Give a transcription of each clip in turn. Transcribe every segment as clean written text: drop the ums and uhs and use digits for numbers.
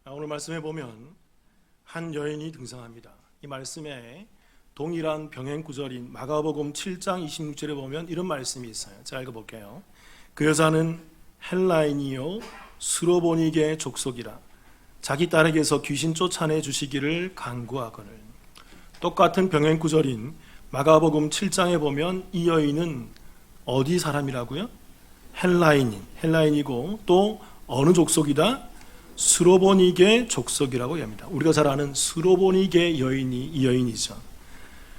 오늘 말씀에 보면 한 여인이 등장합니다. 이 말씀에 동일한 병행 구절인 마가복음 7장 26절에 보면 이런 말씀이 있어요. 자, 읽어볼게요. 그 여자는 헬라인이요 수로보니게 족속이라 자기 딸에게서 귀신 쫓아내 주시기를 간구하거늘. 똑같은 병행 구절인 마가복음 7장에 보면 이 여인은 어디 사람이라고요? 헬라인이고 또 어느 족속이다? 수로보니게 족속이라고 합니다. 우리가 잘 아는 수로보니게 여인이 이 여인이죠.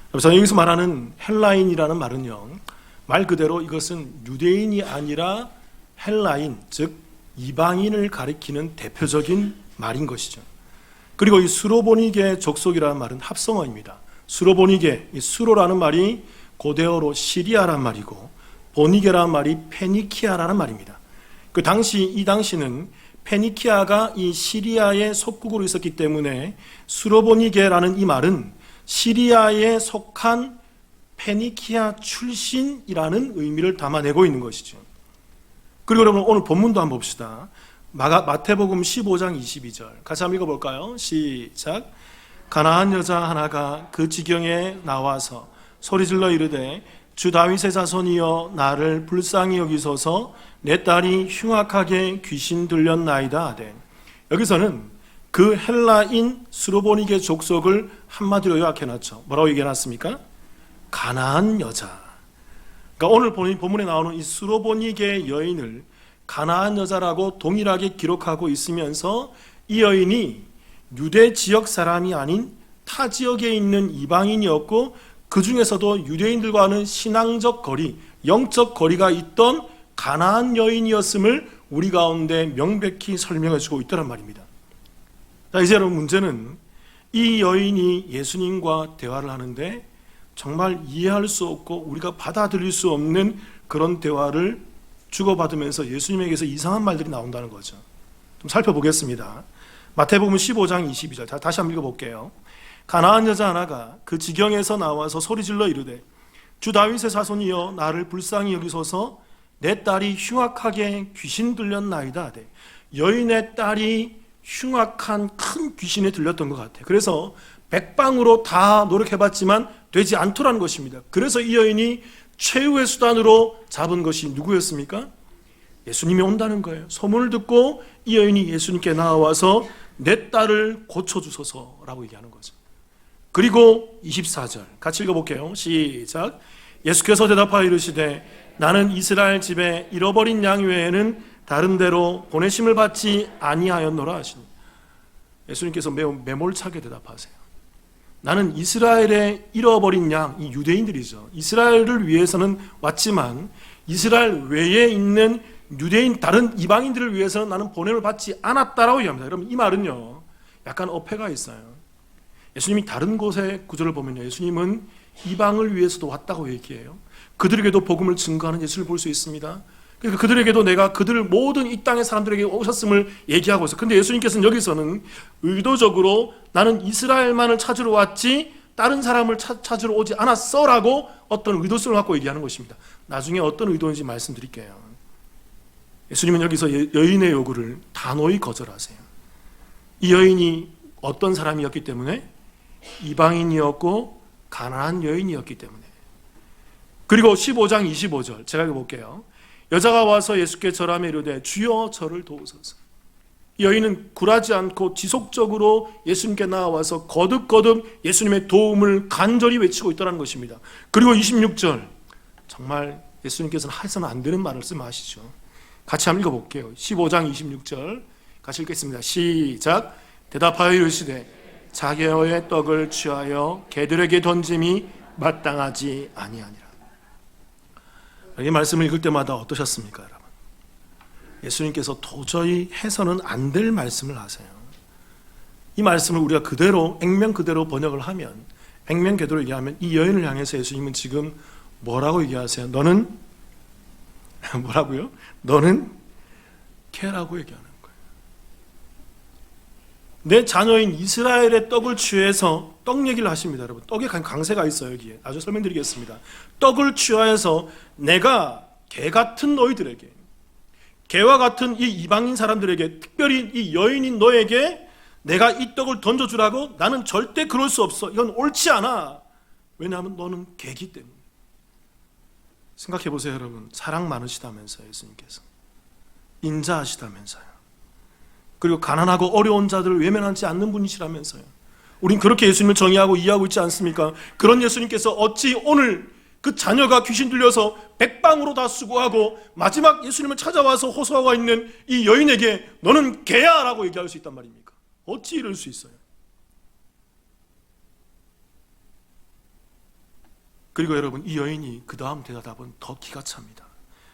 그래서 여기서 말하는 헬라인이라는 말은요, 말 그대로 이것은 유대인이 아니라 헬라인, 즉 이방인을 가리키는 대표적인 말인 것이죠. 그리고 이 수로보니게 족속이라는 말은 합성어입니다. 수로보니게, 이 수로라는 말이 고대어로 시리아란 말이고 보니게라는 말이 페니키아라는 말입니다. 이 당시는 페니키아가 이 시리아의 속국으로 있었기 때문에 수로보니게라는 이 말은 시리아에 속한 페니키아 출신이라는 의미를 담아내고 있는 것이죠. 그리고 여러분 오늘 본문도 한번 봅시다. 마태복음 15장 22절 같이 한번 읽어볼까요? 시작. 가나안 여자 하나가 그 지경에 나와서 소리질러 이르되 주 다윗의 자손이여 나를 불쌍히 여기소서 내 딸이 흉악하게 귀신 들렸나이다 하되, 여기서는 그 헬라인 수로보니게 족속을 한마디로 요약해놨죠. 뭐라고 얘기해놨습니까? 가나안 여자. 그러니까 오늘 본문에 나오는 이 수로보니게 여인을 가나안 여자라고 동일하게 기록하고 있으면서 이 여인이 유대 지역 사람이 아닌 타 지역에 있는 이방인이었고 그 중에서도 유대인들과는 신앙적 거리, 영적 거리가 있던 가나안 여인이었음을 우리 가운데 명백히 설명해 주고 있다는 말입니다. 자, 이제 여러분 문제는 이 여인이 예수님과 대화를 하는데 정말 이해할 수 없고 우리가 받아들일 수 없는 그런 대화를 주고받으면서 예수님에게서 이상한 말들이 나온다는 거죠. 좀 살펴보겠습니다. 마태복음 15장 22절 다시 한번 읽어볼게요. 가나안 여자 하나가 그 지경에서 나와서 소리질러 이르되 주 다윗의 자손이여 나를 불쌍히 여기소서 내 딸이 흉악하게 귀신 들렸나이다 하되, 여인의 딸이 흉악한 큰 귀신에 들렸던 것 같아요. 그래서 백방으로 다 노력해봤지만 되지 않더라는 것입니다. 그래서 이 여인이 최후의 수단으로 잡은 것이 누구였습니까? 예수님이 온다는 거예요. 소문을 듣고 이 여인이 예수님께 나와서 내 딸을 고쳐주소서라고 얘기하는 거죠. 그리고 24절 같이 읽어볼게요. 시작. 예수께서 대답하여 이르시되 나는 이스라엘 집에 잃어버린 양 외에는 다른 데로 보내심을 받지 아니하였노라 하시니, 예수님께서 매우 매몰차게 대답하세요. 나는 이스라엘의 잃어버린 양, 이 유대인들이죠. 이스라엘을 위해서는 왔지만 이스라엘 외에 있는 유대인 다른 이방인들을 위해서는 나는 보냄을 받지 않았다라고 얘기합니다. 여러분 이 말은요 약간 어폐가 있어요. 예수님이 다른 곳의 구절을 보면요, 예수님은 이방을 위해서도 왔다고 얘기해요. 그들에게도 복음을 증거하는 예수를 볼 수 있습니다. 그러니까 그들에게도 내가 그들을 모든 이 땅의 사람들에게 오셨음을 얘기하고 있어요. 근데 예수님께서는 여기서는 의도적으로 나는 이스라엘만을 찾으러 왔지 다른 사람을 찾으러 오지 않았어라고 어떤 의도성을 갖고 얘기하는 것입니다. 나중에 어떤 의도인지 말씀드릴게요. 예수님은 여기서 여인의 요구를 단호히 거절하세요. 이 여인이 어떤 사람이었기 때문에? 이방인이었고 가난한 여인이었기 때문에. 그리고 15장 25절 제가 읽어볼게요. 여자가 와서 예수께 절하며 이르되 주여 저를 도우소서. 이 여인은 굴하지 않고 지속적으로 예수님께 나와서 거듭거듭 예수님의 도움을 간절히 외치고 있다는 것입니다. 그리고 26절 정말 예수님께서는 해서는 안 되는 말씀하시죠. 같이 한번 읽어볼게요. 15장 26절 같이 읽겠습니다. 시작. 대답하여 이르시되 자기의 떡을 취하여 개들에게 던짐이 마땅하지 아니하니라. 이 말씀을 읽을 때마다 어떠셨습니까, 여러분? 예수님께서 도저히 해서는 안 될 말씀을 하세요. 이 말씀을 우리가 그대로 액면 그대로 번역을 하면, 액면 그대로 얘기하면 이 여인을 향해서 예수님은 지금 뭐라고 얘기하세요? 너는 뭐라고요? 너는 개라고 얘기하는 거예요. 내 자녀인 이스라엘의 떡을 취해서 떡 얘기를 하십니다. 여러분 떡에 강세가 있어요. 여기에 아주 설명드리겠습니다. 떡을 취하여서 내가 개 같은 너희들에게, 개와 같은 이 이방인 사람들에게, 특별히 이 여인인 너에게 내가 이 떡을 던져주라고? 나는 절대 그럴 수 없어. 이건 옳지 않아. 왜냐하면 너는 개기 때문에. 생각해 보세요, 여러분. 사랑 많으시다면서요, 예수님께서. 인자하시다면서요. 그리고 가난하고 어려운 자들을 외면하지 않는 분이시라면서요. 우린 그렇게 예수님을 정의하고 이해하고 있지 않습니까? 그런 예수님께서 어찌 오늘 그 자녀가 귀신 들려서 백방으로 다 수고하고 마지막 예수님을 찾아와서 호소하고 있는 이 여인에게 너는 개야 라고 얘기할 수 있단 말입니까? 어찌 이럴 수 있어요? 그리고 여러분, 이 여인이 그 다음 대답은 더 기가 찹니다.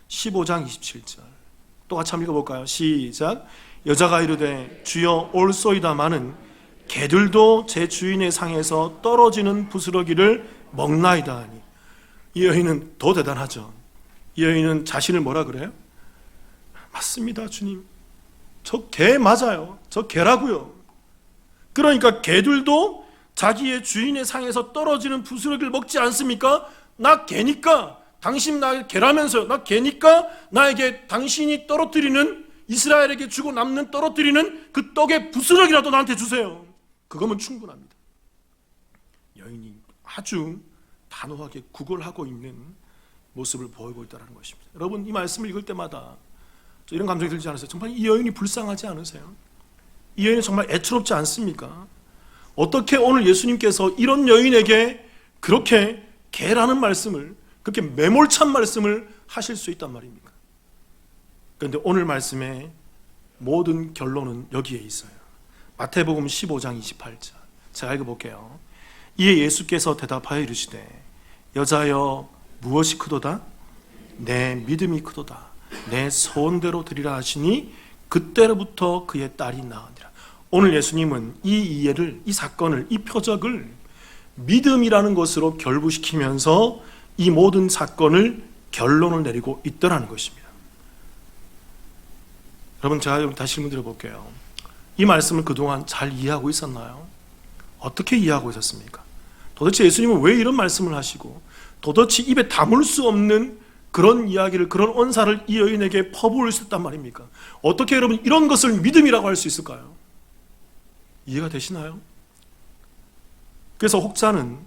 15장 27절 똑같이 한번 읽어볼까요? 시작. 여자가 이르되 주여 옳소이다마는 개들도 제 주인의 상에서 떨어지는 부스러기를 먹나이다 하니. 이 여인은 더 대단하죠. 이 여인은 자신을 뭐라 그래요? 맞습니다, 주님. 저 개 맞아요. 저 개라고요. 그러니까 개들도 자기의 주인의 상에서 떨어지는 부스러기를 먹지 않습니까? 나 개니까, 당신 나 개라면서요. 나 개니까 나에게 당신이 떨어뜨리는, 이스라엘에게 주고 남는 떨어뜨리는 그 떡의 부스러기라도 나한테 주세요. 그거면 충분합니다. 여인이 아주 단호하게 구걸하고 있는 모습을 보이고 있다는 것입니다. 여러분, 이 말씀을 읽을 때마다 이런 감정이 들지 않으세요? 정말 이 여인이 불쌍하지 않으세요? 이 여인이 정말 애처롭지 않습니까? 어떻게 오늘 예수님께서 이런 여인에게 그렇게 개라는 말씀을, 그렇게 매몰찬 말씀을 하실 수 있단 말입니까? 그런데 오늘 말씀의 모든 결론은 여기에 있어요. 마태복음 15장 28절 제가 읽어볼게요. 이에 예수께서 대답하여 이르시되 여자여 무엇이 크도다? 내 믿음이 크도다. 내 소원대로 드리라 하시니 그때로부터 그의 딸이 나으니라. 오늘 예수님은 이 이해를, 이 사건을, 이 표적을 믿음이라는 것으로 결부시키면서 이 모든 사건을 결론을 내리고 있더라는 것입니다. 여러분, 제가 다시 질문 드려볼게요. 이 말씀을 그동안 잘 이해하고 있었나요? 어떻게 이해하고 있었습니까? 도대체 예수님은 왜 이런 말씀을 하시고 도대체 입에 담을 수 없는 그런 이야기를, 그런 언사를 이 여인에게 퍼부을 수 있단 말입니까? 어떻게 여러분 이런 것을 믿음이라고 할 수 있을까요? 이해가 되시나요? 그래서 혹자는,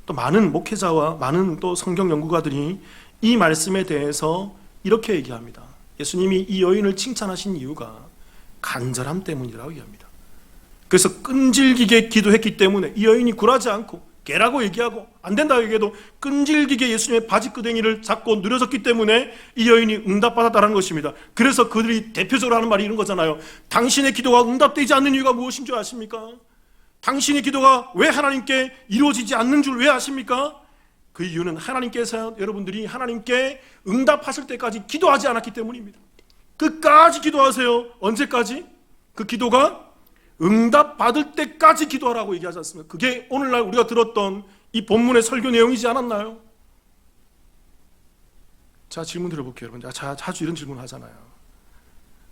또 많은 목회자와 많은 또 성경 연구가들이 이 말씀에 대해서 이렇게 얘기합니다. 예수님이 이 여인을 칭찬하신 이유가 간절함 때문이라고 얘기합니다. 그래서 끈질기게 기도했기 때문에 이 여인이 굴하지 않고 개라고 얘기하고 안 된다고 얘기해도 끈질기게 예수님의 바지끄댕이를 잡고 누려졌기 때문에 이 여인이 응답받았다는 것입니다. 그래서 그들이 대표적으로 하는 말이 이런 거잖아요. 당신의 기도가 응답되지 않는 이유가 무엇인 줄 아십니까? 당신의 기도가 왜 하나님께 이루어지지 않는 줄 왜 아십니까? 그 이유는 하나님께서, 여러분들이 하나님께 응답하실 때까지 기도하지 않았기 때문입니다. 끝까지 기도하세요. 언제까지? 그 기도가 응답받을 때까지 기도하라고 얘기하지 않습니까? 그게 오늘날 우리가 들었던 이 본문의 설교 내용이지 않았나요? 자, 질문 드려볼게요, 여러분. 자주 이런 질문을 하잖아요.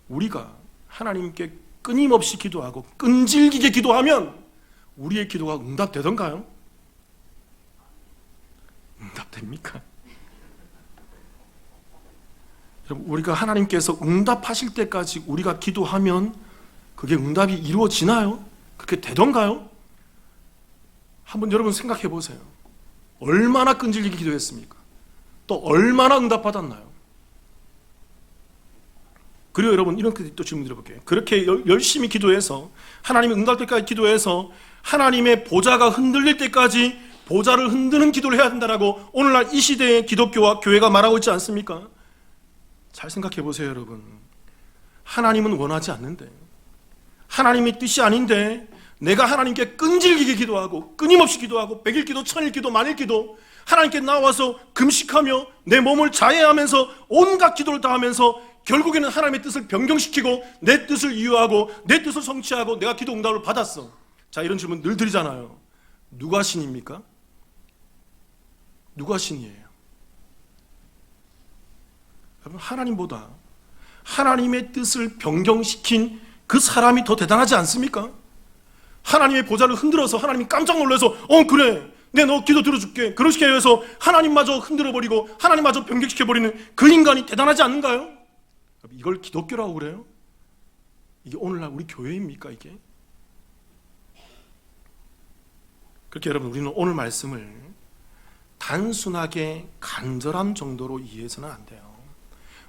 우리가 하나님께 끊임없이 기도하고 끈질기게 기도하면 우리의 기도가 응답되던가요? 응답됩니까? 여러분, 우리가 하나님께서 응답하실 때까지 우리가 기도하면 그게 응답이 이루어지나요? 그렇게 되던가요? 한번 여러분 생각해 보세요. 얼마나 끈질기게 기도했습니까? 또 얼마나 응답받았나요? 그리고 여러분, 이렇게 또 질문 드려볼게요. 그렇게 열심히 기도해서 하나님의 응답 때까지 기도해서 하나님의 보좌가 흔들릴 때까지 보좌를 흔드는 기도를 해야 된다라고 오늘날 이 시대의 기독교와 교회가 말하고 있지 않습니까? 잘 생각해 보세요, 여러분. 하나님은 원하지 않는데, 하나님의 뜻이 아닌데 내가 하나님께 끈질기게 기도하고 끊임없이 기도하고 100일 기도, 1000일 기도, 만일 기도, 하나님께 나와서 금식하며 내 몸을 자해하면서 온갖 기도를 다 하면서 결국에는 하나님의 뜻을 변경시키고 내 뜻을 이유하고 내 뜻을 성취하고 내가 기도 응답을 받았어. 자, 이런 질문 늘 드리잖아요. 누가 신입니까? 누가 신이에요? 여러분, 하나님보다 하나님의 뜻을 변경시킨 그 사람이 더 대단하지 않습니까? 하나님의 보좌를 흔들어서 하나님이 깜짝 놀라서 그래, 내 너 기도 들어줄게, 그렇게 해서 하나님마저 흔들어버리고 하나님마저 변경시켜버리는 그 인간이 대단하지 않는가요? 이걸 기독교라고 그래요? 이게 오늘날 우리 교회입니까? 이게? 그렇게 여러분, 우리는 오늘 말씀을 단순하게 간절함 정도로 이해해서는 안 돼요.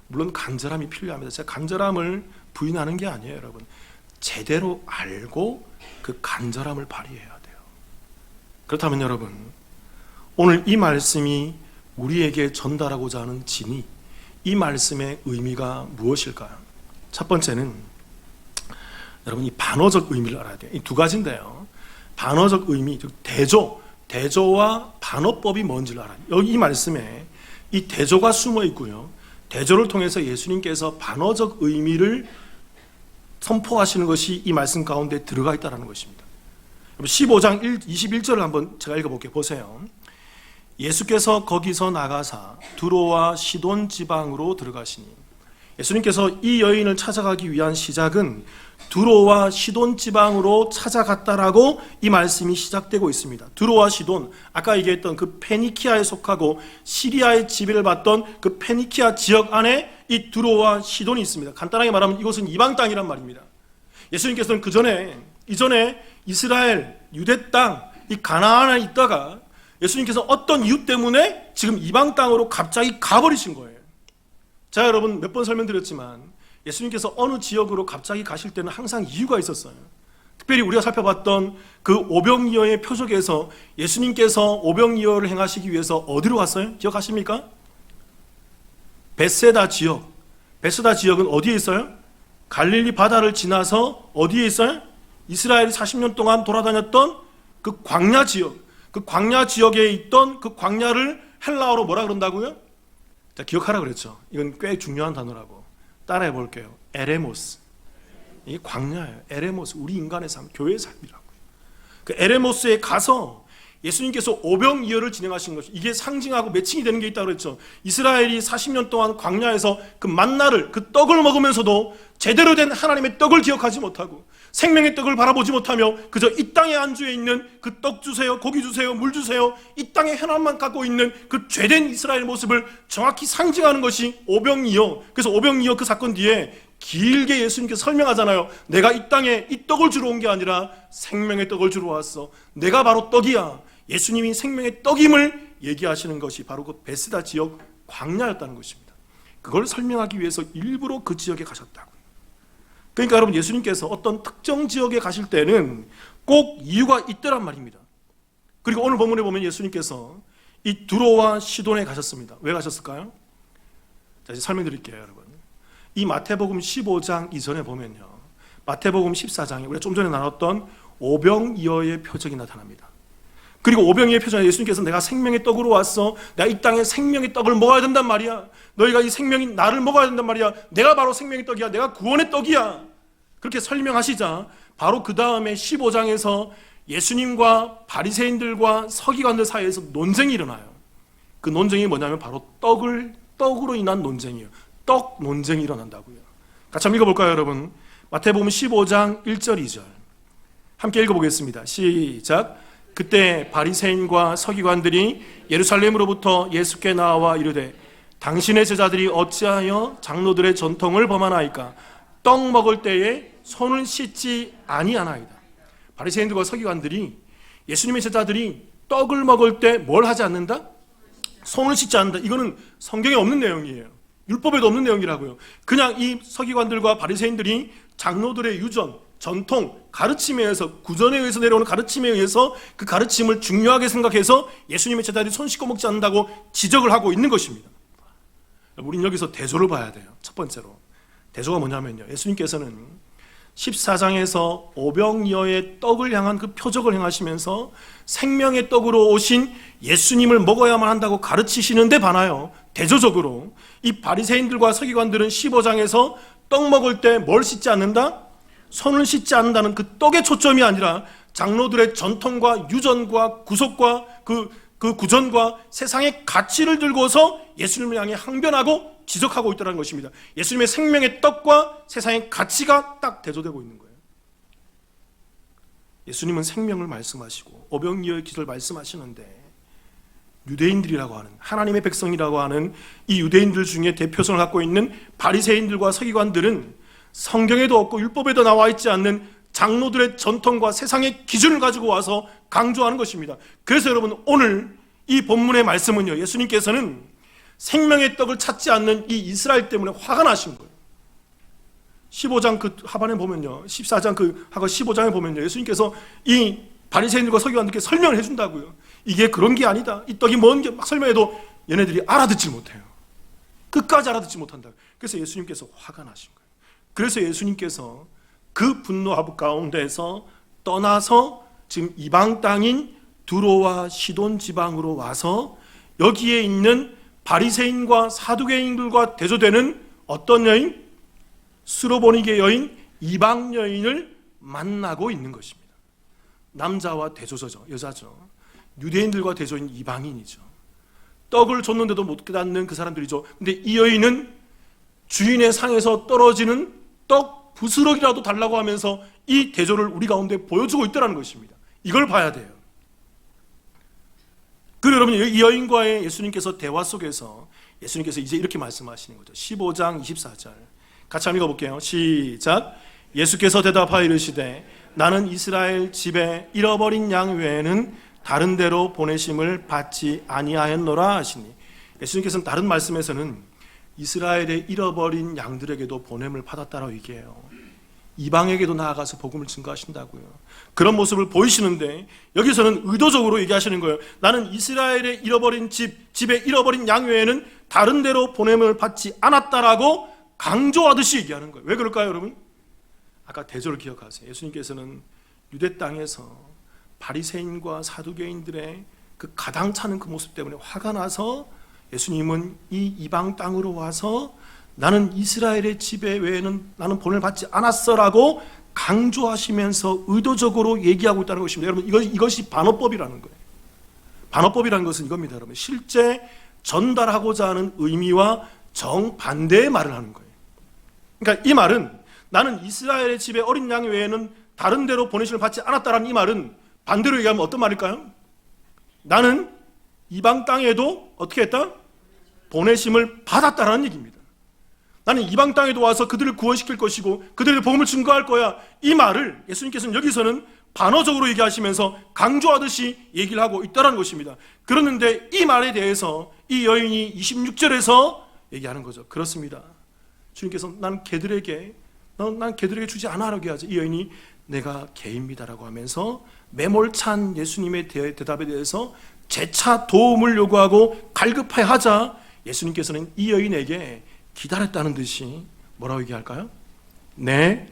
물론 간절함이 필요합니다. 제가 간절함을 부인하는 게 아니에요, 여러분. 제대로 알고 그 간절함을 발휘해야 돼요. 그렇다면 여러분, 오늘 이 말씀이 우리에게 전달하고자 하는 진이, 이 말씀의 의미가 무엇일까요? 첫 번째는 여러분, 이 반어적 의미를 알아야 돼요. 이 두 가지인데요. 반어적 의미, 즉 대조와 반어법이 뭔지를 알아요. 여기 이 말씀에 이 대조가 숨어 있고요. 대조를 통해서 예수님께서 반어적 의미를 선포하시는 것이 이 말씀 가운데 들어가 있다는 것입니다. 15장 21절을 한번 제가 읽어볼게요. 보세요. 예수께서 거기서 나가사 두로와 시돈 지방으로 들어가시니, 예수님께서 이 여인을 찾아가기 위한 시작은 두로와 시돈 지방으로 찾아갔다라고 이 말씀이 시작되고 있습니다. 두로와 시돈, 아까 얘기했던 그 페니키아에 속하고 시리아의 지배를 받던 그 페니키아 지역 안에 이 두로와 시돈이 있습니다. 간단하게 말하면 이곳은 이방 땅이란 말입니다. 예수님께서는 이전에 이스라엘 유대 땅, 이 가나안에 있다가 예수님께서 어떤 이유 때문에 지금 이방 땅으로 갑자기 가버리신 거예요. 제가 여러분 몇 번 설명드렸지만 예수님께서 어느 지역으로 갑자기 가실 때는 항상 이유가 있었어요. 특별히 우리가 살펴봤던 그 오병이어의 표적에서 예수님께서 오병이어를 행하시기 위해서 어디로 갔어요? 기억하십니까? 베세다 지역. 베세다 지역은 어디에 있어요? 갈릴리 바다를 지나서 어디에 있어요? 이스라엘이 40년 동안 돌아다녔던 그 광야 지역. 그 광야 지역에 있던 그 광야를 헬라어로 뭐라 그런다고요? 자, 기억하라 그랬죠. 이건 꽤 중요한 단어라고. 따라해 볼게요. 에레모스. 이게 광야예요. 에레모스. 우리 인간의 삶, 교회의 삶이라고요. 그 에레모스에 가서 예수님께서 오병이어를 진행하신 것이, 이게 상징하고 매칭이 되는 게 있다고 그랬죠. 이스라엘이 40년 동안 광야에서 그 만나를, 그 떡을 먹으면서도 제대로 된 하나님의 떡을 기억하지 못하고 생명의 떡을 바라보지 못하며 그저 이 땅에 안주해 있는 그 떡 주세요, 고기 주세요, 물 주세요, 이 땅의 현안만 갖고 있는 그 죄된 이스라엘 모습을 정확히 상징하는 것이 오병이어. 그래서 오병이어 그 사건 뒤에 길게 예수님께서 설명하잖아요. 내가 이 땅에 이 떡을 주러 온 게 아니라 생명의 떡을 주러 왔어. 내가 바로 떡이야. 예수님이 생명의 떡임을 얘기하시는 것이 바로 그 베스다 지역 광야였다는 것입니다. 그걸 설명하기 위해서 일부러 그 지역에 가셨다고요. 그러니까 여러분, 예수님께서 어떤 특정 지역에 가실 때는 꼭 이유가 있더란 말입니다. 그리고 오늘 본문에 보면 예수님께서 이 두로와 시돈에 가셨습니다. 왜 가셨을까요? 자, 이제 설명드릴게요, 여러분. 이 마태복음 15장 이전에 보면요, 마태복음 14장에 우리가 좀 전에 나눴던 오병이어의 표적이 나타납니다. 그리고 오병이어의 표적에 예수님께서 내가 생명의 떡으로 왔어. 내가 이 땅에 생명의 떡을 먹어야 된단 말이야. 너희가 이 생명이 나를 먹어야 된단 말이야. 내가 바로 생명의 떡이야. 내가 구원의 떡이야. 그렇게 설명하시자 바로 그 다음에 15장에서 예수님과 바리새인들과 서기관들 사이에서 논쟁이 일어나요. 그 논쟁이 뭐냐면 바로 떡으로 인한 논쟁이에요. 떡 논쟁이 일어난다고요. 같이 한번 읽어볼까요, 여러분? 마태복음 15장 1절 2절 함께 읽어보겠습니다. 시작. 그때 바리새인과 서기관들이 예루살렘으로부터 예수께 나와 이르되 당신의 제자들이 어찌하여 장로들의 전통을 범하나이까? 떡 먹을 때에 손을 씻지 아니하나이다. 바리새인들과 서기관들이 예수님의 제자들이 떡을 먹을 때 뭘 하지 않는다? 손을 씻지 않는다. 이거는 성경에 없는 내용이에요. 율법에도 없는 내용이라고요. 그냥 이 서기관들과 바리새인들이 장로들의 유전, 전통, 가르침에 의해서, 구전에 의해서 내려오는 가르침에 의해서 그 가르침을 중요하게 생각해서 예수님의 제자들이 손 씻고 먹지 않는다고 지적을 하고 있는 것입니다. 우리는 여기서 대조를 봐야 돼요. 첫 번째로 대조가 뭐냐면요, 예수님께서는 14장에서 오병이어의 떡을 향한 그 표적을 행하시면서 생명의 떡으로 오신 예수님을 먹어야만 한다고 가르치시는데 반하여 대조적으로 이 바리새인들과 서기관들은 15장에서 떡 먹을 때 뭘 씻지 않는다? 손을 씻지 않는다는 그 떡의 초점이 아니라 장로들의 전통과 유전과 구속과 그 구전과 세상의 가치를 들고서 예수님을 향해 항변하고 지적하고 있다는 것입니다. 예수님의 생명의 떡과 세상의 가치가 딱 대조되고 있는 거예요. 예수님은 생명을 말씀하시고 오병이어의 기를 말씀하시는데 유대인들이라고 하는, 하나님의 백성이라고 하는 이 유대인들 중에 대표성을 갖고 있는 바리새인들과 서기관들은 성경에도 없고 율법에도 나와 있지 않는 장로들의 전통과 세상의 기준을 가지고 와서 강조하는 것입니다. 그래서 여러분, 오늘 이 본문의 말씀은요, 예수님께서는 생명의 떡을 찾지 않는 이 이스라엘 때문에 화가 나신 거예요. 15장 그 하반에 보면요, 14장 그 하고 15장에 보면요, 예수님께서 이 바리새인들과 서기관들께 설명을 해준다고요. 이게 그런 게 아니다, 이 떡이 뭔 게 막 설명해도 얘네들이 알아듣지 못해요. 끝까지 알아듣지 못한다. 그래서 예수님께서 화가 나신 거예요. 그래서 예수님께서 그 분노하부 가운데서 떠나서 지금 이방 땅인 두로와 시돈 지방으로 와서 여기에 있는 바리새인과 사두개인들과 대조되는 어떤 여인? 스로보니게 여인, 이방 여인을 만나고 있는 것입니다. 남자와 대조죠, 여자죠. 유대인들과 대조인 이방인이죠. 떡을 줬는데도 못 깨닫는 그 사람들이죠. 근데 이 여인은 주인의 상에서 떨어지는 떡 부스러기라도 달라고 하면서 이 대조를 우리 가운데 보여주고 있다는 것입니다. 이걸 봐야 돼요. 그리고 여러분, 이 여인과의 예수님께서 대화 속에서 예수님께서 이제 이렇게 말씀하시는 거죠. 15장 24절 같이 한번 읽어볼게요. 시작. 예수께서 대답하여 이르시되 나는 이스라엘 집에 잃어버린 양 외에는 다른 데로 보내심을 받지 아니하였노라 하시니, 예수님께서는 다른 말씀에서는 이스라엘의 잃어버린 양들에게도 보냄을 받았다라고 얘기해요. 이방에게도 나아가서 복음을 증거하신다고요. 그런 모습을 보이시는데 여기서는 의도적으로 얘기하시는 거예요. 나는 이스라엘의 잃어버린 집에 잃어버린 양 외에는 다른 데로 보냄을 받지 않았다라고 강조하듯이 얘기하는 거예요. 왜 그럴까요, 여러분? 아까 대조를 기억하세요. 예수님께서는 유대 땅에서 바리새인과 사두개인들의 그 가당차는 그 모습 때문에 화가 나서 예수님은 이 이방 땅으로 와서 나는 이스라엘의 지배 외에는 나는 본을 받지 않았어라고 강조하시면서 의도적으로 얘기하고 있다는 것입니다. 여러분, 이것이 반어법이라는 거예요. 반어법이라는 것은 이겁니다, 여러분. 실제 전달하고자 하는 의미와 정반대의 말을 하는 거예요. 그러니까 이 말은 나는 이스라엘의 집에 어린 양 외에는 다른 데로 보내심을 받지 않았다라는 이 말은 반대로 얘기하면 어떤 말일까요? 나는 이방 땅에도 어떻게 했다? 보내심을 받았다라는 얘기입니다. 나는 이방 땅에도 와서 그들을 구원시킬 것이고 그들의 복음을 증거할 거야. 이 말을 예수님께서는 여기서는 반어적으로 얘기하시면서 강조하듯이 얘기를 하고 있다는 것입니다. 그러는데 이 말에 대해서 이 여인이 26절에서 얘기하는 거죠. 그렇습니다. 주님께서 난 개들에게 주지 않아라고 하지. 이 여인이 내가 개입니다라고 하면서 매몰찬 예수님의 대답에 대해서 재차 도움을 요구하고 갈급해 하자 예수님께서는 이 여인에게 기다렸다는 듯이 뭐라고 얘기할까요? 내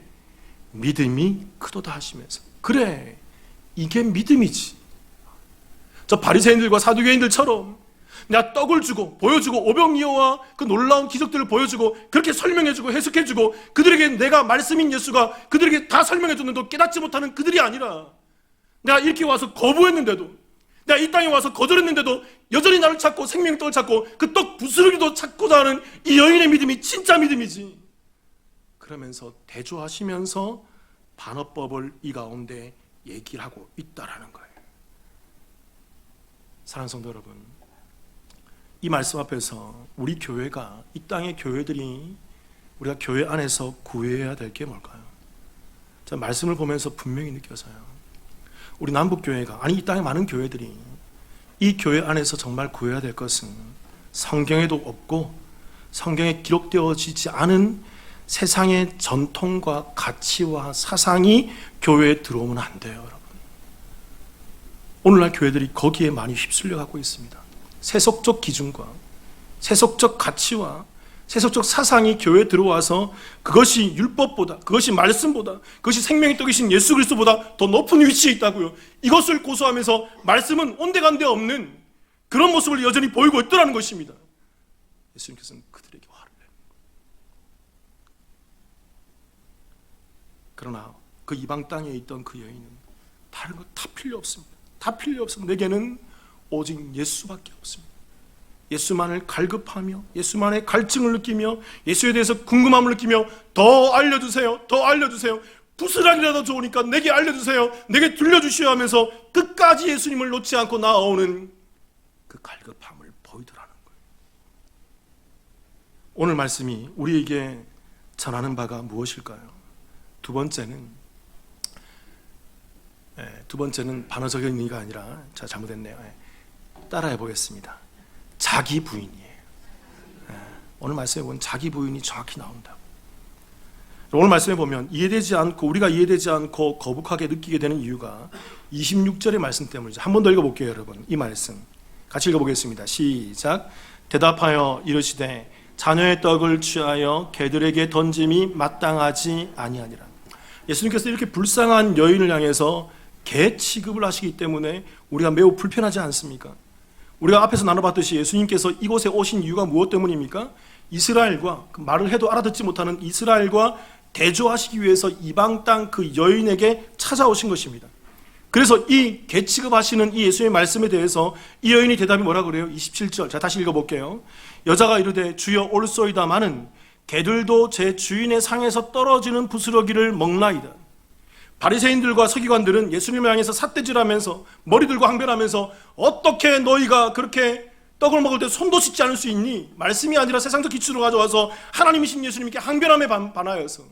믿음이 크도다 하시면서, 그래, 이게 믿음이지. 저 바리새인들과 사두개인들처럼 내가 떡을 주고 보여주고 오병이어와 그 놀라운 기적들을 보여주고 그렇게 설명해주고 해석해주고 그들에게 내가 말씀인 예수가 그들에게 다 설명해줬는데도 깨닫지 못하는 그들이 아니라, 내가 이렇게 와서 거부했는데도, 내가 이 땅에 와서 거절했는데도 여전히 나를 찾고 생명의 떡을 찾고 그 떡 부스러기도 찾고자 하는 이 여인의 믿음이 진짜 믿음이지. 그러면서 대조하시면서 반어법을 이 가운데 얘기를 하고 있다라는 거예요. 사랑하는 성도 여러분, 이 말씀 앞에서 우리 교회가, 이 땅의 교회들이 우리가 교회 안에서 구해야 될 게 뭘까요? 제가 말씀을 보면서 분명히 느껴서요, 우리 남북교회가, 아니 이 땅의 많은 교회들이 이 교회 안에서 정말 구해야 될 것은 성경에도 없고 성경에 기록되어지지 않은 세상의 전통과 가치와 사상이 교회에 들어오면 안 돼요, 여러분. 오늘날 교회들이 거기에 많이 휩쓸려 가고 있습니다. 세속적 기준과 세속적 가치와 세속적 사상이 교회에 들어와서 그것이 율법보다, 그것이 말씀보다, 그것이 생명의 떡이신 예수 그리스도보다 더 높은 위치에 있다고요. 이것을 고소하면서 말씀은 온데간데 없는 그런 모습을 여전히 보이고 있더라는 것입니다. 예수님께서는 그들에게 화를 내는 거예요. 그러나 그 이방 땅에 있던 그 여인은 다른 거 다 필요 없습니다. 다 필요 없습니다. 내게는 오직 예수밖에 없습니다. 예수만을 갈급하며 예수만의 갈증을 느끼며 예수에 대해서 궁금함을 느끼며 더 알려주세요, 더 알려주세요, 부스락이라도 좋으니까 내게 알려주세요, 내게 들려주시오 하면서 끝까지 예수님을 놓지 않고 나아오는 그 갈급함을 보이더라는 거예요. 오늘 말씀이 우리에게 전하는 바가 무엇일까요? 두 번째는 두 번째는 반어적인 의미가 아니라 제가 잘못했네요. 따라해 보겠습니다. 자기 부인이에요. 오늘 말씀에 보면 자기 부인이 정확히 나온다. 오늘 말씀에 보면 우리가 이해되지 않고 거북하게 느끼게 되는 이유가 26절의 말씀 때문이죠. 한 번 더 읽어볼게요, 여러분. 이 말씀 같이 읽어보겠습니다. 시작. 대답하여 이르시되 자녀의 떡을 취하여 개들에게 던짐이 마땅하지 아니하니라. 예수님께서 이렇게 불쌍한 여인을 향해서 개 취급을 하시기 때문에 우리가 매우 불편하지 않습니까? 우리가 앞에서 나눠봤듯이 예수님께서 이곳에 오신 이유가 무엇 때문입니까? 이스라엘과, 말을 해도 알아듣지 못하는 이스라엘과 대조하시기 위해서 이방 땅 그 여인에게 찾아오신 것입니다. 그래서 이 개 취급하시는 이 예수님의 말씀에 대해서 이 여인이 대답이 뭐라 그래요? 27절, 자 다시 읽어볼게요. 여자가 이르되 주여 옳소이다마는 개들도 제 주인의 상에서 떨어지는 부스러기를 먹나이다. 바리새인들과 서기관들은 예수님을 향해서 삿대질하면서 머리 들고 항변하면서 어떻게 너희가 그렇게 떡을 먹을 때 손도 씻지 않을 수 있니? 말씀이 아니라 세상적 기준으로 가져와서 하나님이신 예수님께 항변함에 반하여서,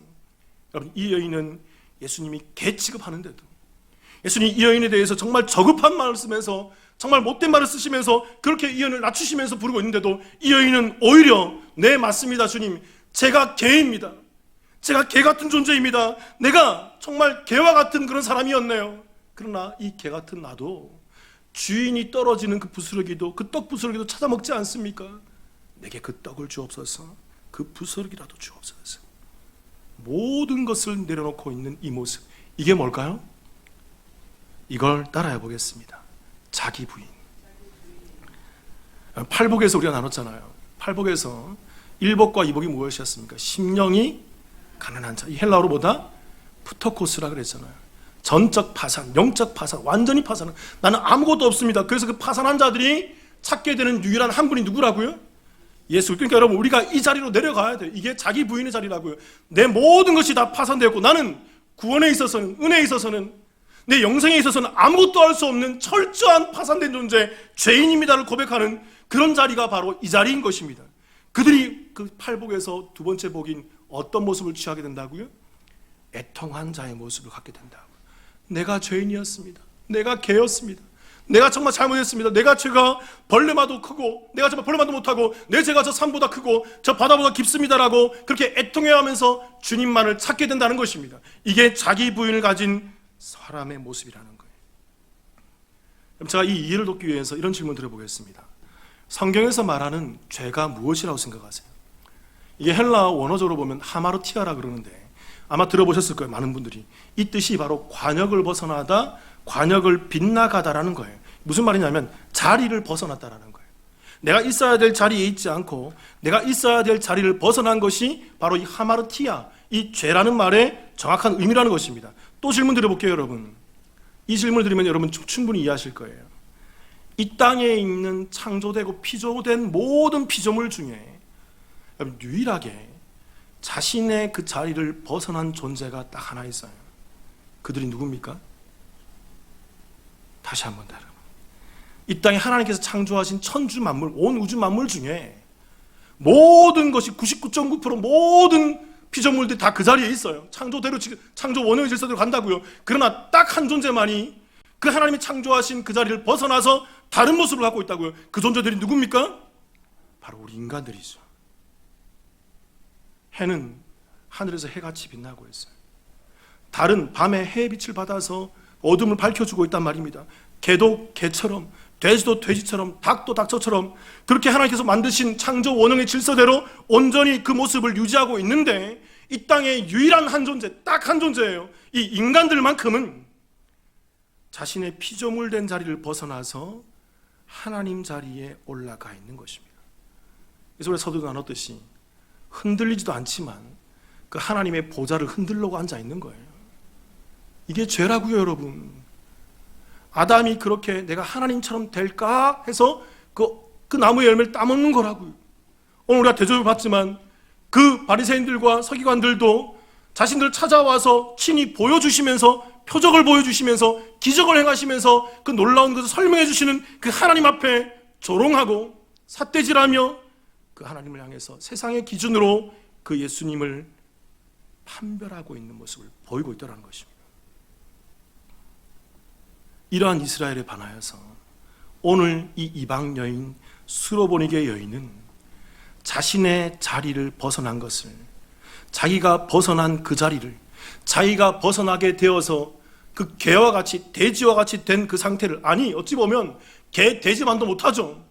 여러분, 이 여인은 예수님이 개 취급하는데도 예수님이 이 여인에 대해서 정말 저급한 말을 쓰면서 정말 못된 말을 쓰시면서 그렇게 이 여인을 낮추시면서 부르고 있는데도 이 여인은 오히려 네 맞습니다 주님, 제가 개입니다. 제가 개 같은 존재입니다. 내가 정말 개와 같은 그런 사람이었네요. 그러나 이 개 같은 나도 주인이 떨어지는 그 부스러기도, 그 떡 부스러기도 찾아 먹지 않습니까? 내게 그 떡을 주옵소서, 그 부스러기라도 주옵소서. 모든 것을 내려놓고 있는 이 모습, 이게 뭘까요? 이걸 따라해 보겠습니다. 자기 부인. 팔복에서 우리가 나눴잖아요. 팔복에서 1복과 2복이 무엇이었습니까? 심령이 가난한 자, 이 헬라어로 뭐다? 푸토코스라 그랬잖아요. 전적 파산, 영적 파산, 완전히 파산. 나는 아무것도 없습니다. 그래서 그 파산한 자들이 찾게 되는 유일한 한 분이 누구라고요? 예수. 그러니까 여러분, 우리가 이 자리로 내려가야 돼요. 이게 자기 부인의 자리라고요. 내 모든 것이 다 파산되었고 나는 구원에 있어서는, 은혜에 있어서는, 내 영생에 있어서는 아무것도 할 수 없는 철저한 파산된 존재, 죄인입니다를 고백하는 그런 자리가 바로 이 자리인 것입니다. 그들이 그 팔복에서 두 번째 복인 어떤 모습을 취하게 된다고요? 애통한 자의 모습을 갖게 된다고요. 내가 죄인이었습니다. 내가 개였습니다. 내가 정말 잘못했습니다. 내가 죄가 벌레마도 크고, 내가 정말 벌레마도 못하고, 내 죄가 저 산보다 크고 저 바다보다 깊습니다라고 그렇게 애통해하면서 주님만을 찾게 된다는 것입니다. 이게 자기 부인을 가진 사람의 모습이라는 거예요. 그럼 제가 이 이해를 돕기 위해서 이런 질문 드려보겠습니다. 성경에서 말하는 죄가 무엇이라고 생각하세요? 이게 헬라 원어적으로 보면 하마르티아라 그러는데 아마 들어보셨을 거예요. 많은 분들이. 이 뜻이 바로 관역을 벗어나다, 관역을 빗나가다라는 거예요. 무슨 말이냐면 자리를 벗어났다라는 거예요. 내가 있어야 될 자리에 있지 않고 내가 있어야 될 자리를 벗어난 것이 바로 이 하마르티아, 이 죄라는 말의 정확한 의미라는 것입니다. 또 질문 드려볼게요, 여러분. 이 질문을 드리면 여러분 충분히 이해하실 거예요. 이 땅에 있는 창조되고 피조된 모든 피조물 중에 유일하게 자신의 그 자리를 벗어난 존재가 딱 하나 있어요. 그들이 누굽니까? 다시 한번 여러분, 이 땅에 하나님께서 창조하신 천주 만물, 온 우주 만물 중에 모든 것이 99.9% 모든 피조물들이 다 그 자리에 있어요. 창조대로, 창조 원형의 질서대로 간다고요. 그러나 딱 한 존재만이 그 하나님이 창조하신 그 자리를 벗어나서 다른 모습을 갖고 있다고요. 그 존재들이 누굽니까? 바로 우리 인간들이죠. 해는 하늘에서 해같이 빛나고 있어요. 달은 밤에 해의 빛을 받아서 어둠을 밝혀주고 있단 말입니다. 개도 개처럼, 돼지도 돼지처럼, 닭도 닭처럼 그렇게 하나님께서 만드신 창조 원형의 질서대로 온전히 그 모습을 유지하고 있는데, 이 땅의 유일한 한 존재, 딱 한 존재예요. 이 인간들만큼은 자신의 피조물 된 자리를 벗어나서 하나님 자리에 올라가 있는 것입니다. 그래서 우리 서두도 나눴듯이 흔들리지도 않지만 그 하나님의 보좌를 흔들려고 앉아 있는 거예요. 이게 죄라고요, 여러분. 아담이 그렇게 내가 하나님처럼 될까 해서 그 나무의 열매를 따먹는 거라고요. 오늘 우리가 대접을 받지만 그 바리새인들과 서기관들도 자신들 찾아와서 친히 보여주시면서, 표적을 보여주시면서, 기적을 행하시면서 그 놀라운 것을 설명해 주시는 그 하나님 앞에 조롱하고 삿대질하며 그 하나님을 향해서 세상의 기준으로 그 예수님을 판별하고 있는 모습을 보이고 있다는 것입니다. 이러한 이스라엘에 반하여서 오늘 이 이방 여인 수로보니게 여인은 자신의 자리를 벗어난 것을, 자기가 벗어난 그 자리를, 자기가 벗어나게 되어서 그 개와 같이, 돼지와 같이 된 그 상태를, 아니 어찌 보면 개, 돼지만도 못하죠.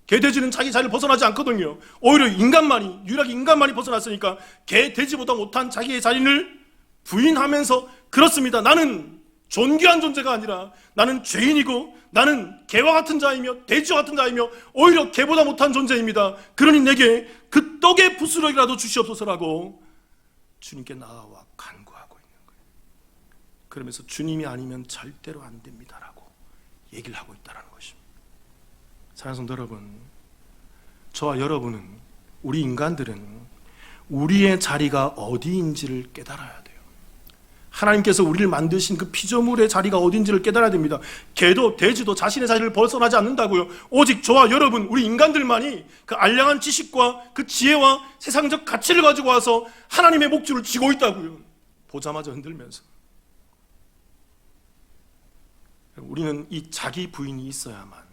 개, 돼지는 자기 자리를 벗어나지 않거든요. 오히려 인간만이, 유일하게 인간만이 벗어났으니까 개, 돼지보다 못한 자기의 자리를 부인하면서, 그렇습니다, 나는 존귀한 존재가 아니라 나는 죄인이고 나는 개와 같은 자이며 돼지와 같은 자이며 오히려 개보다 못한 존재입니다. 그러니 내게 그 떡의 부스러기라도 주시옵소서라고 주님께 나아와 간구하고 있는 거예요. 그러면서 주님이 아니면 절대로 안 됩니다라고 얘기를 하고 있다는 것입니다. 사랑하는 성도 여러분, 저와 여러분은, 우리 인간들은 우리의 자리가 어디인지를 깨달아야 돼요. 하나님께서 우리를 만드신 그 피조물의 자리가 어딘지를 깨달아야 됩니다. 개도 돼지도 자신의 자리를 벗어나지 않는다고요. 오직 저와 여러분, 우리 인간들만이 그 알량한 지식과 그 지혜와 세상적 가치를 가지고 와서 하나님의 목줄을 쥐고 있다고요. 보자마자 흔들면서. 우리는 이 자기 부인이 있어야만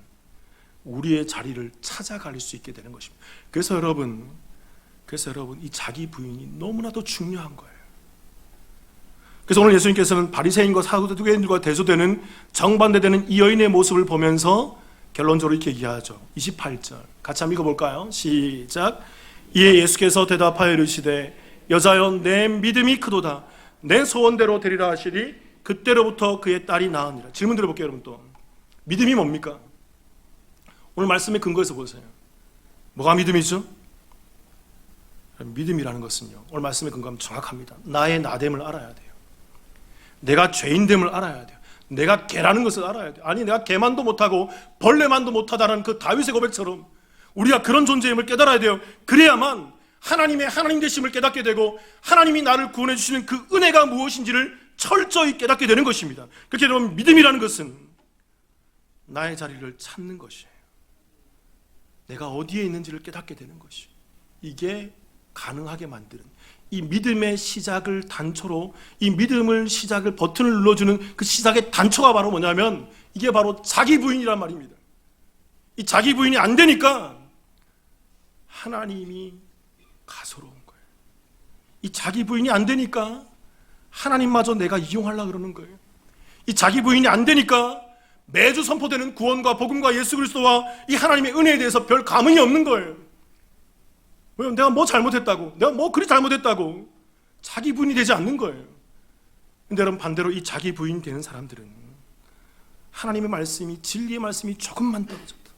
우리의 자리를 찾아갈 수 있게 되는 것입니다. 그래서 여러분, 이 자기 부인이 너무나도 중요한 거예요. 그래서 오늘 예수님께서는 바리새인과 사두개인들과 대조되는, 정반대되는 이 여인의 모습을 보면서 결론적으로 이렇게 얘기하죠. 28절 같이 한번 읽어볼까요? 시작. 이에 예수께서 대답하여 이르시되 여자여 내 믿음이 크도다. 내 소원대로 되리라 하시니 그때로부터 그의 딸이 나으니라. 질문 드려볼게요. 여러분, 또 믿음이 뭡니까? 오늘 말씀의 근거에서 보세요. 뭐가 믿음이죠? 믿음이라는 것은요, 오늘 말씀의 근거하면 정확합니다. 나의 나됨을 알아야 돼요. 내가 죄인됨을 알아야 돼요. 내가 개라는 것을 알아야 돼요. 아니, 내가 개만도 못하고 벌레만도 못하다는 그 다윗의 고백처럼 우리가 그런 존재임을 깨달아야 돼요. 그래야만 하나님의 하나님 되심을 깨닫게 되고 하나님이 나를 구원해 주시는 그 은혜가 무엇인지를 철저히 깨닫게 되는 것입니다. 그렇게 되면 믿음이라는 것은 나의 자리를 찾는 것이에요. 내가 어디에 있는지를 깨닫게 되는 것이에요. 이게 가능하게 만드는, 이 믿음의 시작을 단초로, 이 믿음을 시작을 버튼을 눌러주는 그 시작의 단초가 바로 뭐냐면 이게 바로 자기 부인이란 말입니다. 이 자기 부인이 안 되니까 하나님이 가소로운 거예요. 이 자기 부인이 안 되니까 하나님마저 내가 이용하려고 그러는 거예요. 이 자기 부인이 안 되니까 매주 선포되는 구원과 복음과 예수 그리스도와 이 하나님의 은혜에 대해서 별 감흥이 없는 거예요. 왜냐면 내가 뭐 잘못했다고, 내가 뭐 그리 잘못했다고 자기 부인이 되지 않는 거예요. 근데 여러분, 반대로 이 자기 부인이 되는 사람들은 하나님의 말씀이, 진리의 말씀이 조금만 떨어졌다,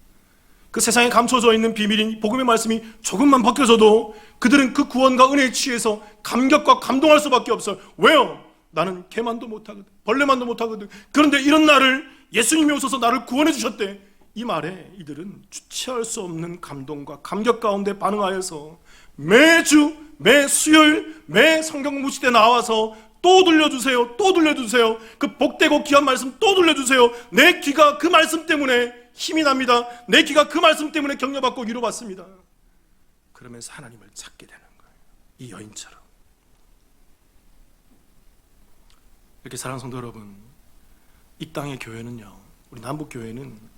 그 세상에 감춰져 있는 비밀인 복음의 말씀이 조금만 벗겨져도 그들은 그 구원과 은혜에 취해서 감격과 감동할 수밖에 없어요. 왜요? 나는 개만도 못하거든, 벌레만도 못하거든. 그런데 이런 나를 예수님이 오셔서 나를 구원해 주셨대. 이 말에 이들은 주체할 수 없는 감동과 감격 가운데 반응하여서 매주, 매 수요일, 매 성경 공부 시대 나와서 또 들려주세요, 또 들려주세요, 그 복되고 귀한 말씀 또 들려주세요. 내 귀가 그 말씀 때문에 힘이 납니다. 내 귀가 그 말씀 때문에 격려받고 위로받습니다. 그러면서 하나님을 찾게 되는 거예요. 이 여인처럼. 이렇게 사랑하는 성도 여러분, 이 땅의 교회는요, 우리 남북교회는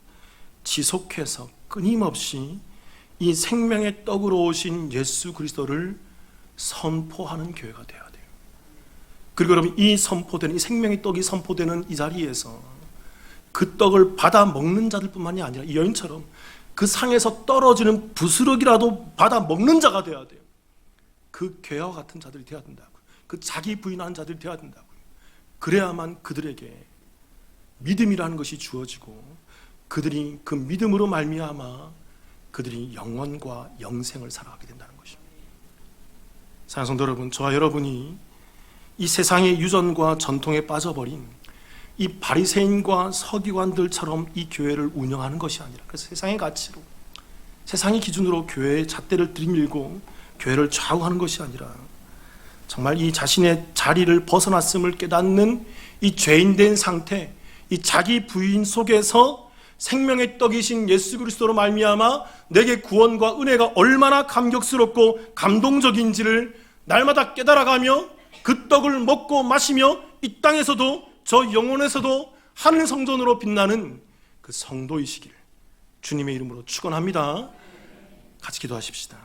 지속해서 끊임없이 이 생명의 떡으로 오신 예수 그리스도를 선포하는 교회가 되어야 돼요. 그리고 여러분, 이 선포되는, 이 생명의 떡이 선포되는 이 자리에서 그 떡을 받아 먹는 자들뿐만이 아니라 이 여인처럼 그 상에서 떨어지는 부스러기라도 받아 먹는 자가 되어야 돼요. 그 개와 같은 자들이 되어야 된다고요. 그 자기 부인한 자들이 되어야 된다고요. 그래야만 그들에게 믿음이라는 것이 주어지고 그들이 그 믿음으로 말미암아 그들이 영원과 영생을 살아가게 된다는 것입니다. 사랑하는 성도 여러분, 저와 여러분이 이 세상의 유전과 전통에 빠져버린 이 바리새인과 서기관들처럼 이 교회를 운영하는 것이 아니라, 그래서 세상의 가치로, 세상의 기준으로 교회의 잣대를 들이밀고 교회를 좌우하는 것이 아니라 정말 이 자신의 자리를 벗어났음을 깨닫는 이 죄인된 상태, 이 자기 부인 속에서 생명의 떡이신 예수 그리스도로 말미암아 내게 구원과 은혜가 얼마나 감격스럽고 감동적인지를 날마다 깨달아가며 그 떡을 먹고 마시며 이 땅에서도 저 영혼에서도 하늘 성전으로 빛나는 그 성도이시길 주님의 이름으로 축원합니다. 같이 기도하십시다.